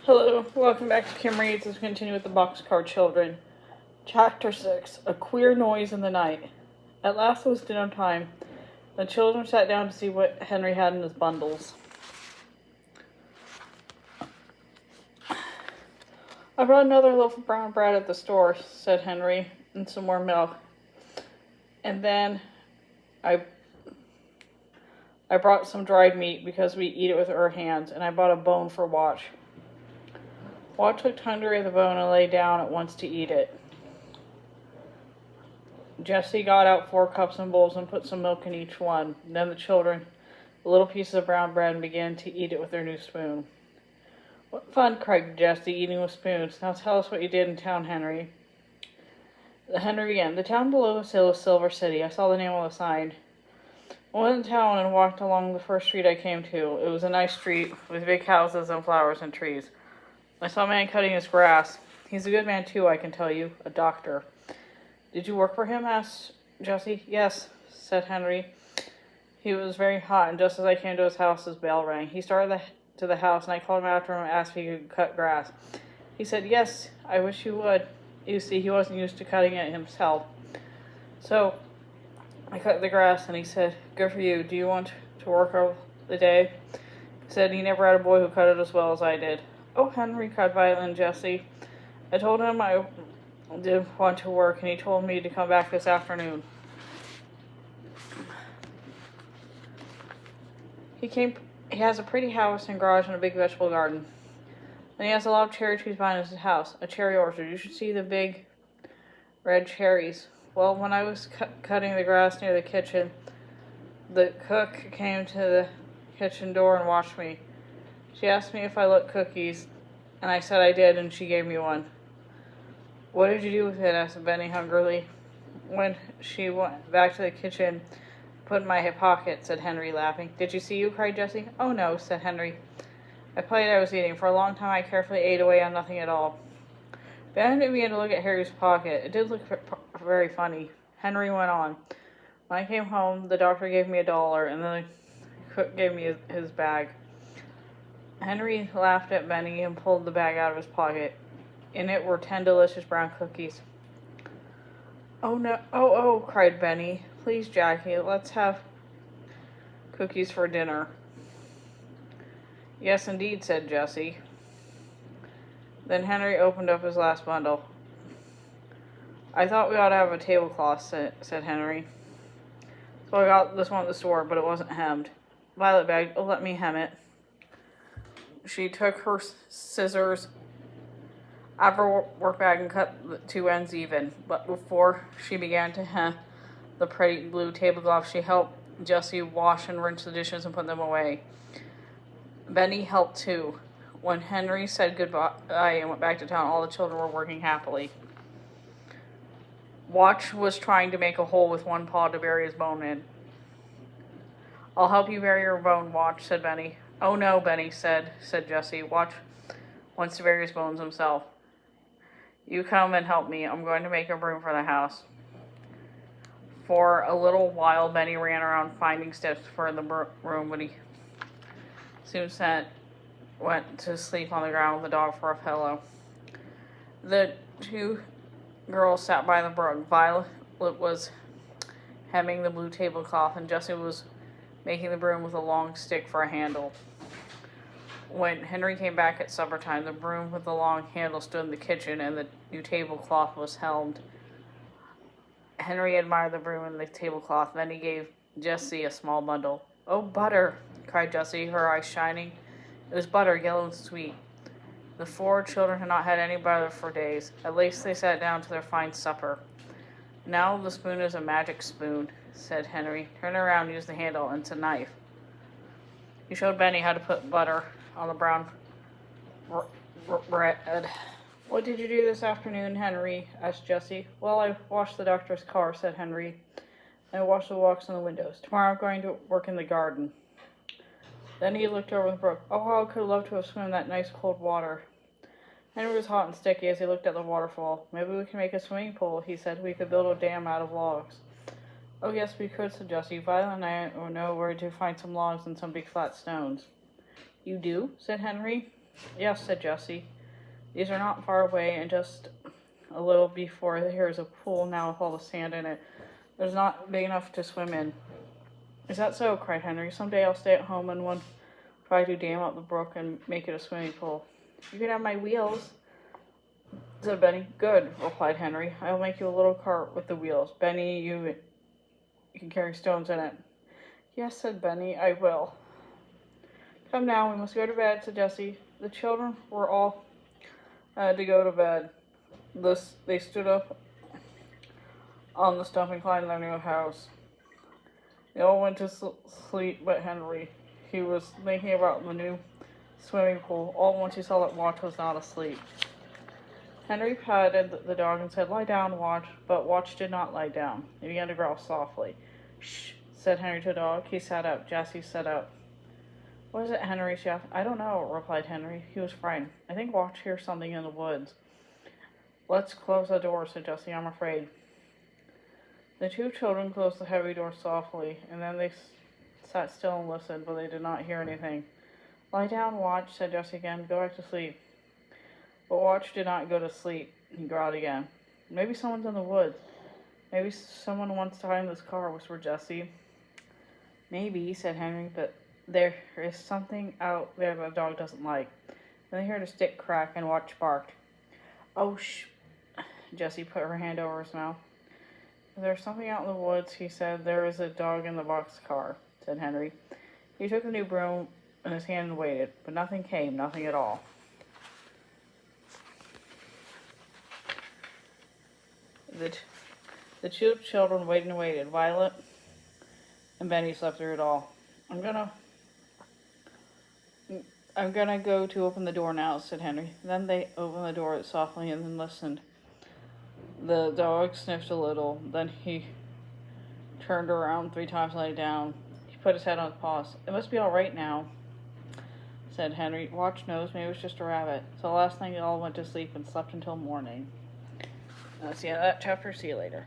Hello, welcome back to Kim Reads as we continue with the Boxcar Children. Chapter 6, A Queer Noise in the Night. At last it was dinner time. The children sat down to see what Henry had in his bundles. I brought another loaf of brown bread at the store, said Henry, and some more milk. And then I brought some dried meat because we eat it with our hands, and I bought a bone for Watch. Watch took Henry the bone and lay down at once to eat it. Jessie got out 4 cups and bowls and put some milk in each one. Then the children, the little pieces of brown bread, and began to eat it with their new spoon. What fun, cried Jessie, eating with spoons. Now tell us what you did in town, Henry. Henry began. The town below the hill is Silver City. I saw the name on the sign. I went in town and walked along the first street I came to. It was a nice street with big houses and flowers and trees. I saw a man cutting his grass. He's a good man, too, I can tell you. A doctor. Did you work for him? Asked Jessie. Yes, said Henry. He was very hot, and just as I came to his house, his bell rang. He started to the house, and I called him after him and asked if he could cut grass. He said, yes, I wish you would. You see, he wasn't used to cutting it himself. So I cut the grass, and he said, good for you. Do you want to work all the day? He said he never had a boy who cut it as well as I did. Oh, Henry, cried Violet and Jessie. I told him I did want to work, and he told me to come back this afternoon. He has a pretty house and garage and a big vegetable garden. And he has a lot of cherry trees behind his house, a cherry orchard. You should see the big red cherries. Well, when I was cutting the grass near the kitchen, the cook came to the kitchen door and watched me. She asked me if I liked cookies, and I said I did, and she gave me one. What did you do with it? Asked Benny hungrily. When she went back to the kitchen, put it in my hip pocket, said Henry, laughing. Did she see you? Cried Jessie. Oh, no, said Henry. I played I was eating. For a long time I carefully ate away on nothing at all. Benny began to look at Harry's pocket. It did look very funny. Henry went on. When I came home, the doctor gave me $1, and then the cook gave me his bag. Henry laughed at Benny and pulled the bag out of his pocket. In it were 10 delicious brown cookies. Oh, no. Oh, cried Benny. Please, Jackie, let's have cookies for dinner. Yes, indeed, said Jessie. Then Henry opened up his last bundle. I thought we ought to have a tablecloth, said Henry. So I got this one at the store, but it wasn't hemmed. Violet begged, oh, let me hem it. She took her scissors out of her work bag and cut the 2 ends even. But before she began to hem the pretty blue tablecloth, she helped Jessie wash and rinse the dishes and put them away. Benny helped too. When Henry said goodbye and went back to town, all the children were working happily. Watch was trying to make a hole with one paw to bury his bone in. I'll help you bury your bone, Watch, said Benny. Oh, no, Benny said Jessie. Watch wants to bury his bones himself. You come and help me. I'm going to make a broom for the house. For a little while, Benny ran around finding sticks for the broom, but he soon went to sleep on the ground with the dog for a pillow. The 2 girls sat by the brook. Violet was hemming the blue tablecloth, and Jessie was making the broom with a long stick for a handle. When Henry came back at supper time, the broom with the long handle stood in the kitchen, and the new tablecloth was helmed. Henry admired the broom and the tablecloth. Then he gave Jessie a small bundle. Oh, butter, cried Jessie, her eyes shining. It was butter, yellow and sweet. The 4 children had not had any butter for days. At least they sat down to their fine supper. Now the spoon is a magic spoon, said Henry. Turn it around, use the handle, and it's a knife. He showed Benny how to put butter on the brown bread. What did you do this afternoon, Henry? Asked Jessie. Well, I washed the doctor's car, said Henry. And I washed the walks and the windows. Tomorrow I'm going to work in the garden. Then he looked over the brook. Oh, how I could love to have swum in that nice cold water. Henry was hot and sticky as he looked at the waterfall. Maybe we can make a swimming pool, he said. We could build a dam out of logs. Oh, yes, we could, said Jessie. Violet and I know where to find some logs and some big flat stones. You do? Said Henry. Yes, said Jessie. These are not far away, and just a little before here is a pool now with all the sand in it. There's not big enough to swim in. Is that so? Cried Henry. Someday I'll stay at home and try to dam up the brook and make it a swimming pool. You can have my wheels, said Benny. Good, replied Henry. I will make you a little cart with the wheels. Benny, you can carry stones in it. Yes, said Benny, I will. Come now, we must go to bed, said Jessie. The children were all to go to bed. They stood up on the stump and climbed their new house. They all went to sleep but Henry. He was thinking about the new swimming pool, all at once he saw that Watch was not asleep. Henry patted the dog and said, Lie down, Watch, but Watch did not lie down. He began to growl softly. Shh, said Henry to the dog. He sat up. Jessie sat up. What is it, Henry? She asked. I don't know, replied Henry. He was frightened. I think Watch hears something in the woods. Let's close the door, said Jessie. I'm afraid. The two children closed the heavy door softly, and then they sat still and listened, but they did not hear anything. Lie down, Watch, said Jessie again. Go back to sleep. But Watch did not go to sleep. He growled again. Maybe someone's in the woods. Maybe someone wants to hide in this car, whispered Jessie. Maybe, said Henry, but there is something out there that the dog doesn't like. Then they heard a stick crack and Watch barked. Oh, shh. Jessie put her hand over his mouth. There's something out in the woods, he said. There is a dog in the boxcar, said Henry. He took the new broom in his hand and waited, but nothing came, nothing at all. The two children waited and waited. Violet and Benny slept through it all. I'm gonna go to open the door now, said Henry. Then they opened the door softly and then listened. The dog sniffed a little. Then he turned around 3 times and lay down. He put his head on his paws. It must be all right now, said Henry. Watch knows, maybe it was just a rabbit. So last night they all went to sleep and slept until morning. That's the end of that chapter. See you later.